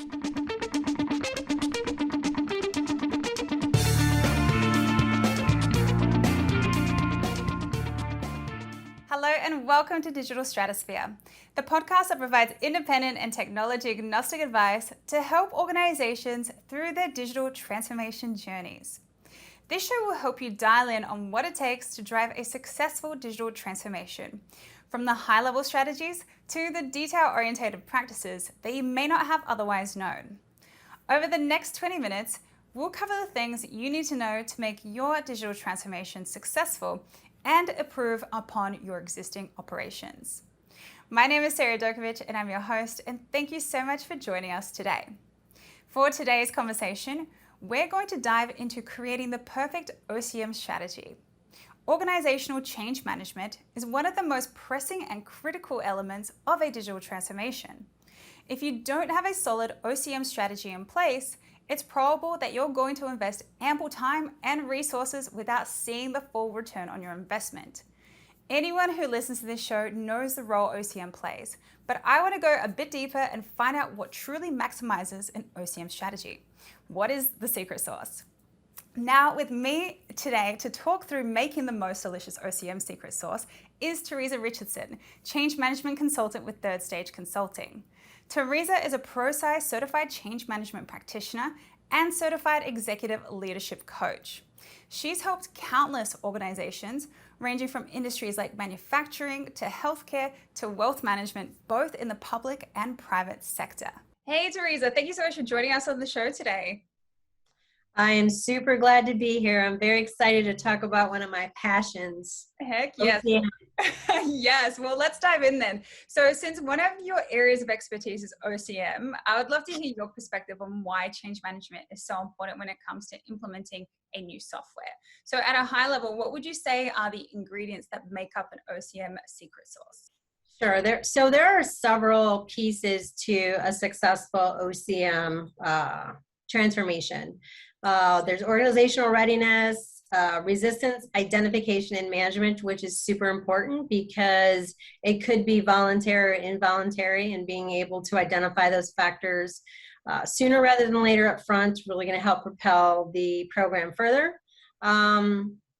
Hello and welcome to Digital Stratosphere, the podcast that provides independent and technology agnostic advice to help organizations through their digital transformation journeys. This show will help you dial in on what it takes to drive a successful digital transformation, from the high-level strategies to the detail-oriented practices that you may not have otherwise known. Over the next 20 minutes, we'll cover the things you need to know to make your digital transformation successful and improve upon your existing operations. My name is Teresa and I'm your host, and thank you so much for joining us today. For today's conversation, we're going to dive into creating the perfect OCM strategy. Organizational change management is one of the most pressing and critical elements of a digital transformation. If you don't have a solid OCM strategy in place, it's probable that you're going to invest ample time and resources without seeing the full return on your investment. Anyone who listens to this show knows the role OCM plays, but I want to go a bit deeper and find out what truly maximizes an OCM strategy. What is the secret sauce? Now, with me today to talk through making the most delicious OCM secret sauce is Teresa Richardson, Change Management Consultant with Third Stage Consulting. Teresa is a ProSci certified change management practitioner and certified executive leadership coach. She's helped countless organizations, ranging from industries like manufacturing to healthcare to wealth management, both in the public and private sector. Hey, Teresa, thank you so much for joining us on the show today. I am super glad to be here. I'm very excited to talk about one of my passions. Heck yes. OCM. Yes. Well, let's dive in then. So since one of your areas of expertise is OCM, I would love to hear your perspective on why change management is so important when it comes to implementing a new software. So at a high level, what would you say are the ingredients that make up an OCM secret sauce? Sure. There are several pieces to a successful OCM transformation. There's organizational readiness, resistance, identification, and management, which is super important because it could be voluntary or involuntary, and being able to identify those factors sooner rather than later up front is really going to help propel the program further.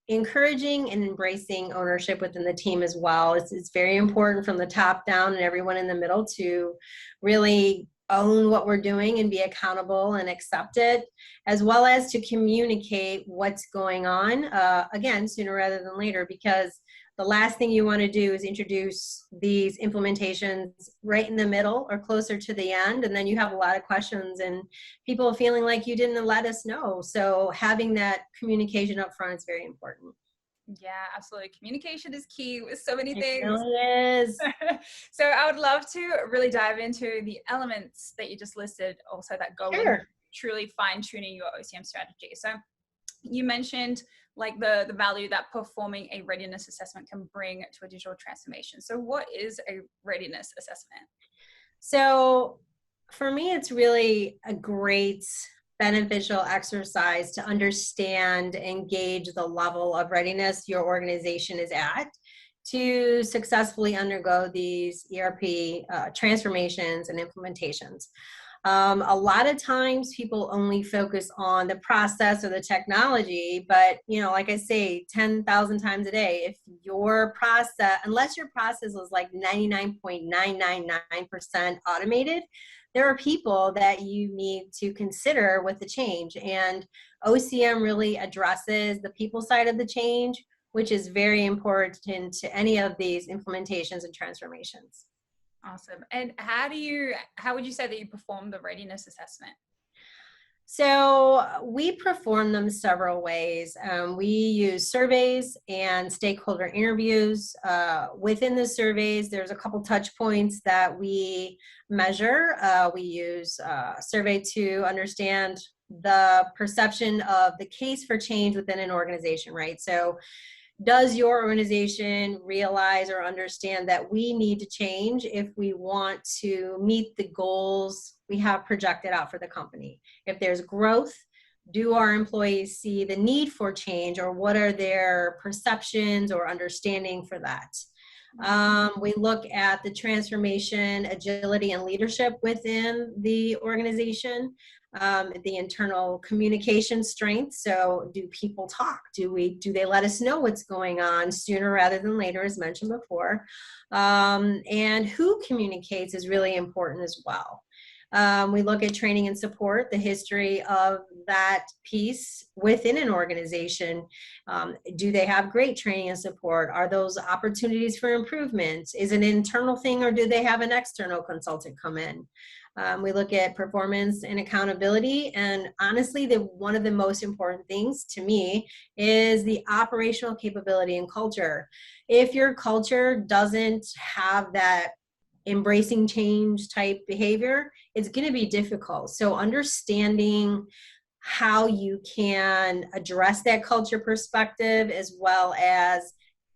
Encouraging and embracing ownership within the team as well. It's very important from the top down and everyone in the middle to really own what we're doing and be accountable and accept it, as well as to communicate what's going on, again, sooner rather than later, because the last thing you want to do is introduce these implementations right in the middle or closer to the end, and then you have a lot of questions and people feeling like you didn't let us know. So having that communication up front is very important. Yeah, absolutely. Communication is key with so many things. It really is. So I would love to really dive into the elements that you just listed also that go into truly fine-tuning your OCM strategy. So you mentioned like the value that performing a readiness assessment can bring to a digital transformation. So what is a readiness assessment? So for me, it's really a great beneficial exercise to understand and gauge the level of readiness your organization is at to successfully undergo these ERP transformations and implementations. A lot of times people only focus on the process or the technology, but like I say 10,000 times a day, if your process, unless your process is like 99.999% automated, there are people that you need to consider with the change. And OCM really addresses the people side of the change, which is very important to any of these implementations and transformations. Awesome. And how would you say that you perform the readiness assessment? So we perform them several ways. We use surveys and stakeholder interviews. Within the surveys, there's a couple touch points that we measure. We use survey to understand the perception of the case for change within an organization, right? So does your organization realize or understand that we need to change if we want to meet the goals we have projected out for the company? If there's growth, do our employees see the need for change, or what are their perceptions or understanding for that? We look at the transformation, agility, and leadership within the organization, the internal communication strength. So do people talk? Do they let us know what's going on sooner rather than later, as mentioned before? And who communicates is really important as well. We look at training and support, the history of that piece within an organization. Do they have great training and support? Are those opportunities for improvement? Is it an internal thing, or do they have an external consultant come in? We look at performance and accountability, and honestly, one of the most important things to me is the operational capability and culture. If your culture doesn't have that embracing change type behavior, it's going to be difficult. So understanding how you can address that culture perspective, as well as,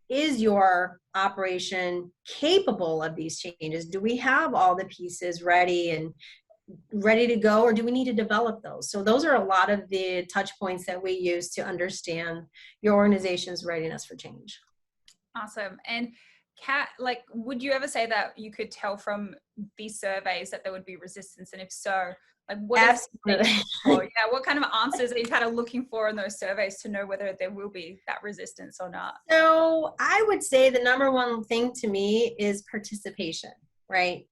is your operation capable of these changes? Do we have all the pieces ready to go, or do we need to develop those? So those are a lot of the touch points that we use to understand your organization's readiness for change. Awesome. And Kat, would you ever say that you could tell from these surveys that there would be resistance? And if so, what kind of answers are you kind of looking for in those surveys to know whether there will be that resistance or not? So I would say the number one thing to me is participation, right?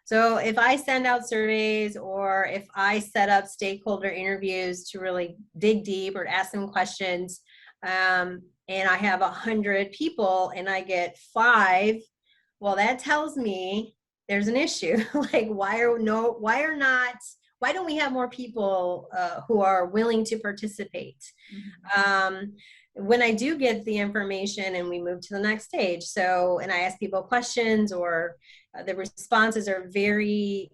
So if I send out surveys, or if I set up stakeholder interviews to really dig deep or ask them questions, and I have 100 people and I get 5, well, that tells me there's an issue. Why don't we have more people who are willing to participate? Mm-hmm. When I do get the information and we move to the next stage, and I ask people questions, or the responses are very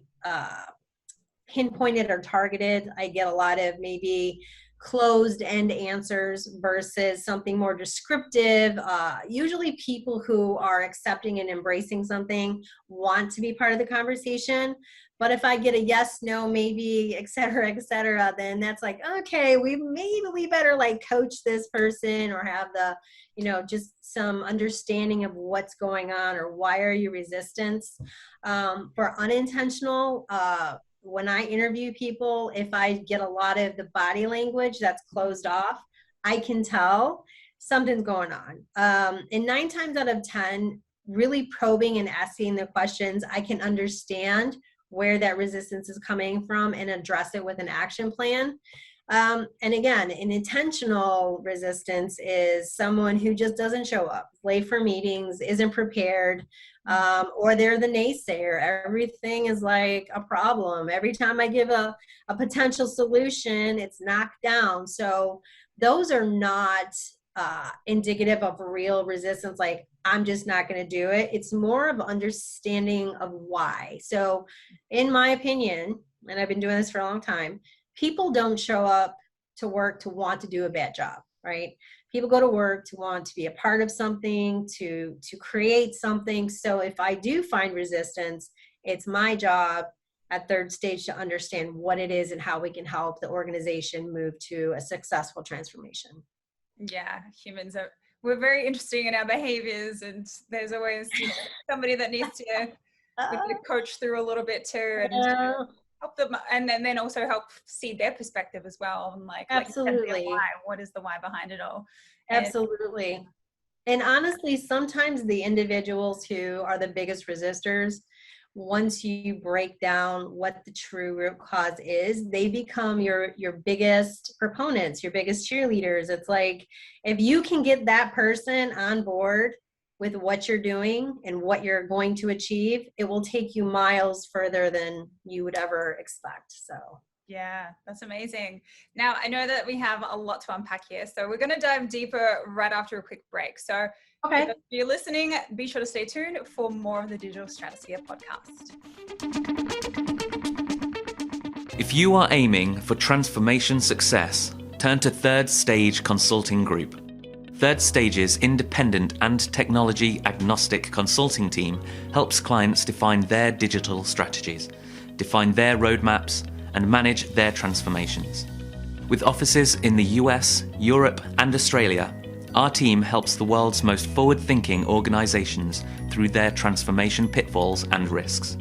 pinpointed or targeted, I get a lot of maybe closed-end answers versus something more descriptive. Usually people who are accepting and embracing something want to be part of the conversation. But if I get a yes, no, maybe, et cetera, then that's okay, we better coach this person, or have the, just some understanding of what's going on, or why are you resistant. For unintentional, when I interview people, if I get a lot of the body language that's closed off, I can tell something's going on. And 9 times out of 10, really probing and asking the questions, I can understand where that resistance is coming from and address it with an action plan. And again, an intentional resistance is someone who just doesn't show up, late for meetings, isn't prepared, or they're the naysayer. Everything is a problem. Every time I give a potential solution, it's knocked down. So those are not indicative of real resistance, I'm just not going to do it. It's more of understanding of why. So in my opinion, and I've been doing this for a long time, people don't show up to work to want to do a bad job, right? People go to work to want to be a part of something, to create something. So if I do find resistance, it's my job at third stage to understand what it is and how we can help the organization move to a successful transformation. Yeah, we're very interesting in our behaviors, and there's always somebody that needs to coach through a little bit too, and help them, and then also help see their perspective as well. And absolutely, what is the why behind it all? Absolutely. And honestly, sometimes the individuals who are the biggest resistors, once you break down what the true root cause is, they become your biggest proponents, your biggest cheerleaders. It's if you can get that person on board with what you're doing and what you're going to achieve, it will take you miles further than you would ever expect. So yeah, that's amazing. Now, I know that we have a lot to unpack here, so we're going to dive deeper right after a quick break. So okay. If you're listening, be sure to stay tuned for more of the Digital Stratosphere podcast. If you are aiming for transformation success, turn to Third Stage Consulting Group. Third Stage's independent and technology agnostic consulting team helps clients define their digital strategies, define their roadmaps, and manage their transformations. With offices in the US, Europe, and Australia, Our team helps the world's most forward-thinking organizations through their transformation pitfalls and risks.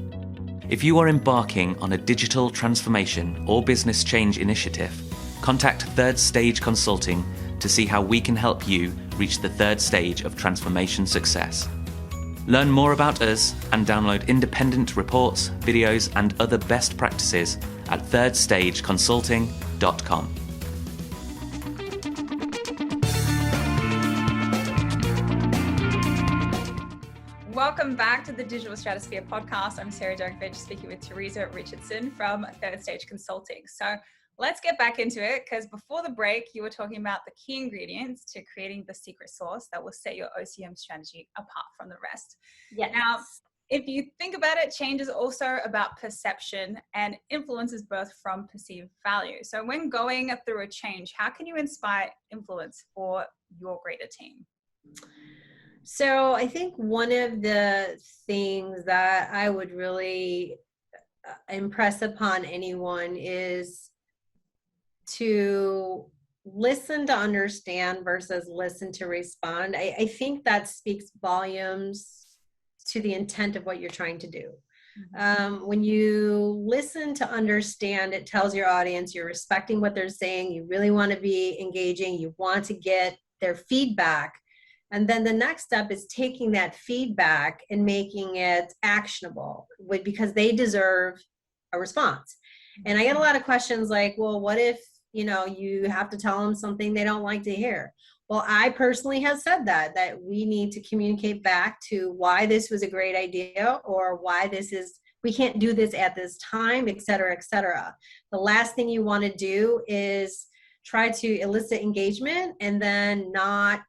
If you are embarking on a digital transformation or business change initiative, contact Third Stage Consulting to see how we can help you reach the third stage of transformation success. Learn more about us and download independent reports, videos, and other best practices at thirdstageconsulting.com. Welcome back to the Digital Stratosphere Podcast. I'm Sarah Djokovic, speaking with Teresa Richardson from Third Stage Consulting. So let's get back into it, because before the break, you were talking about the key ingredients to creating the secret sauce that will set your OCM strategy apart from the rest. Yes. Now, if you think about it, change is also about perception, and influence is birthed from perceived value. So when going through a change, how can you inspire influence for your greater team? So I think one of the things that I would really impress upon anyone is to listen to understand versus listen to respond. I think that speaks volumes to the intent of what you're trying to do. When you listen to understand, it tells your audience you're respecting what they're saying, you really want to be engaging, you want to get their feedback. And then the next step is taking that feedback and making it actionable, because they deserve a response. And I get a lot of questions like, well, what if, you have to tell them something they don't like to hear? Well, I personally have said that we need to communicate back to why this was a great idea, or why we can't do this at this time, et cetera, et cetera. The last thing you want to do is try to elicit engagement and then not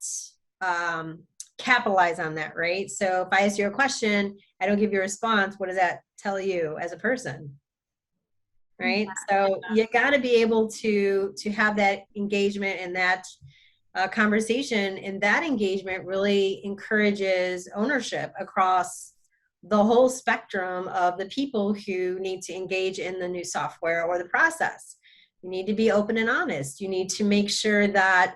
capitalize on that, right? So if I ask you a question, I don't give you a response, what does that tell you as a person? Right? So you got to be able to have that engagement and that conversation, and that engagement really encourages ownership across the whole spectrum of the people who need to engage in the new software or the process. You need to be open and honest. You need to make sure that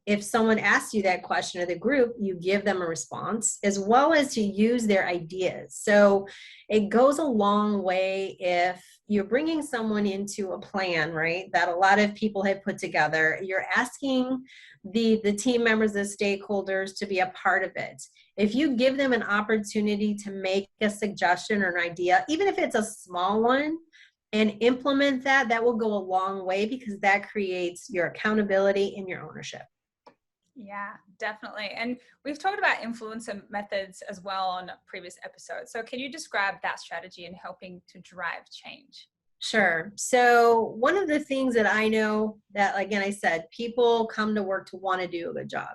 if someone asks you that question, or the group, you give them a response, as well as to use their ideas. So it goes a long way if you're bringing someone into a plan, right, that a lot of people have put together. You're asking the team members, the stakeholders, to be a part of it. If you give them an opportunity to make a suggestion or an idea, even if it's a small one, and implement that will go a long way, because that creates your accountability and your ownership. Yeah, definitely. And we've talked about influencer methods as well on previous episodes. So can you describe that strategy in helping to drive change? Sure. So one of the things that I know that, again, I said, people come to work to want to do a good job.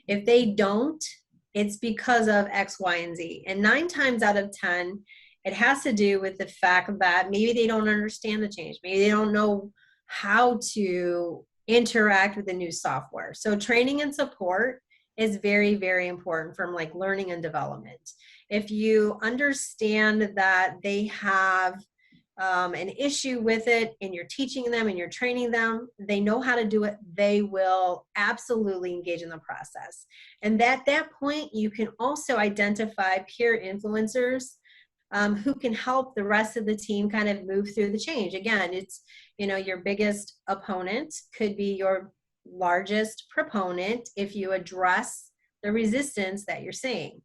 If they don't, it's because of X, Y, and Z. And 9 times out of 10, it has to do with the fact that maybe they don't understand the change. Maybe they don't know how to interact with the new software. So training and support is very, very important from like learning and development. If you understand that they have an issue with it, and you're teaching them and you're training them, they know how to do it, they will absolutely engage in the process. And at that point, you can also identify peer influencers who can help the rest of the team kind of move through the change. Again, it's, your biggest opponent could be your largest proponent if you address the resistance that you're seeing.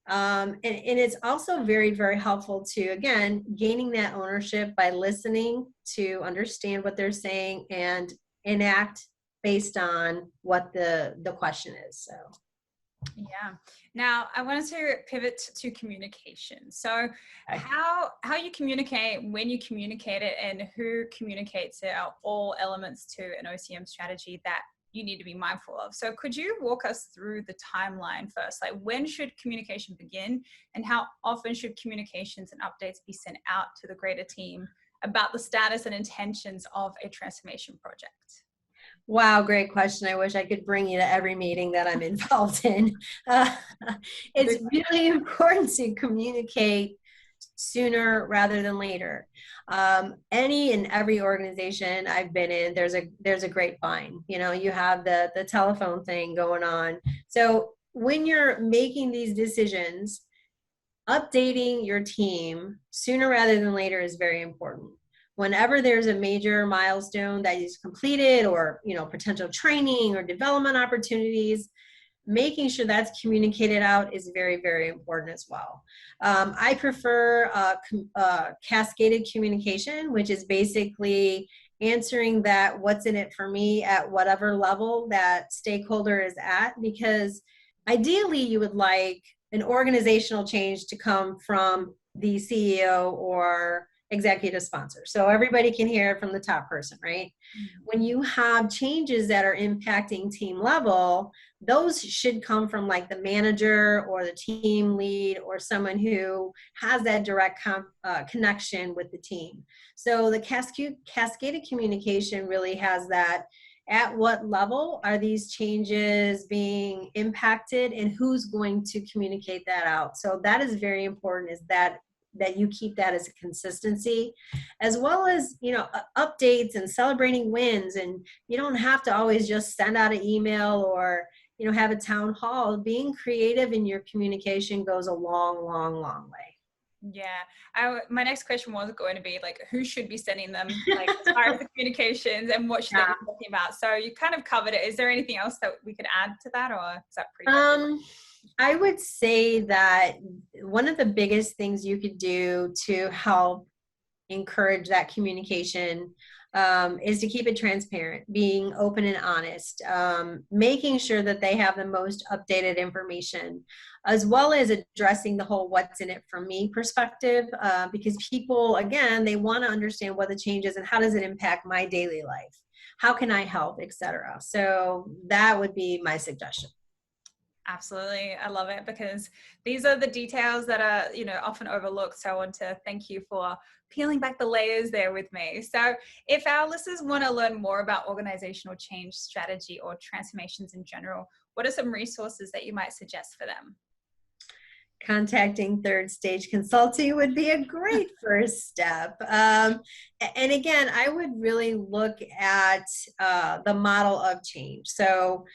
And it's also very, very helpful to, again, gaining that ownership by listening to understand what they're saying and enact based on what the question is. So. Yeah. Now I wanted to pivot to communication. So how you communicate, when you communicate it, and who communicates it are all elements to an OCM strategy that you need to be mindful of. So could you walk us through the timeline first? Like, when should communication begin, and how often should communications and updates be sent out to the greater team about the status and intentions of a transformation project? Wow, great question. I wish I could bring you to every meeting that I'm involved in. It's really important to communicate sooner rather than later. Any and every organization I've been in, there's a grapevine. You have the telephone thing going on. So when you're making these decisions, updating your team sooner rather than later is very important. Whenever there's a major milestone that is completed, or potential training or development opportunities, making sure that's communicated out is very, very important as well. I prefer cascaded communication, which is basically answering that what's in it for me at whatever level that stakeholder is at, because ideally you would like an organizational change to come from the CEO or executive sponsor. So everybody can hear it from the top person, right? Mm-hmm. When you have changes that are impacting team level, those should come from like the manager or the team lead or someone who has that direct connection with the team. So the cascaded communication really has that. At what level are these changes being impacted, and who's going to communicate that out? So that is very important, is that you keep that as a consistency, as well as updates and celebrating wins. And you don't have to always just send out an email or have a town hall. Being creative in your communication goes a long, long, long way. Yeah, my next question was going to be like, who should be sending them, like as far as the communications, and what should they be talking about? So you kind of covered it. Is there anything else that we could add to that, or is that pretty much it? I would say that one of the biggest things you could do to help encourage that communication is to keep it transparent, being open and honest, making sure that they have the most updated information, as well as addressing the whole what's in it for me perspective, because people, again, they want to understand what the change is and how does it impact my daily life, how can I help, etc. So that would be my suggestion. Absolutely. I love it, because these are the details that are, often overlooked. So I want to thank you for peeling back the layers there with me. So if our listeners want to learn more about organizational change strategy or transformations in general, what are some resources that you might suggest for them? Contacting Third Stage Consulting would be a great first step. And again, I would really look at the model of change. So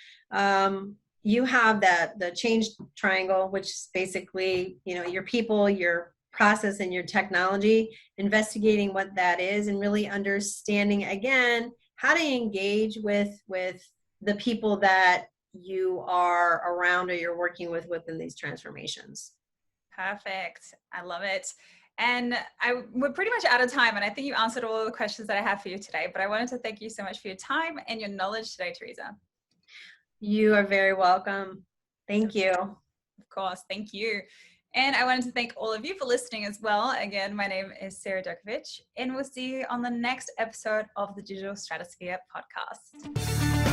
you have the change triangle, which is basically, your people, your process, and your technology, investigating what that is, and really understanding, again, how to engage with the people that you are around or you're working with within these transformations. Perfect. I love it. And we're pretty much out of time, and I think you answered all the questions that I have for you today, but I wanted to thank you so much for your time and your knowledge today, Teresa. You are very welcome. Thank you. Of course. Thank you. And I wanted to thank all of you for listening as well. Again, my name is Sarah Dokovic, and we'll see you on the next episode of the Digital Stratosphere Podcast.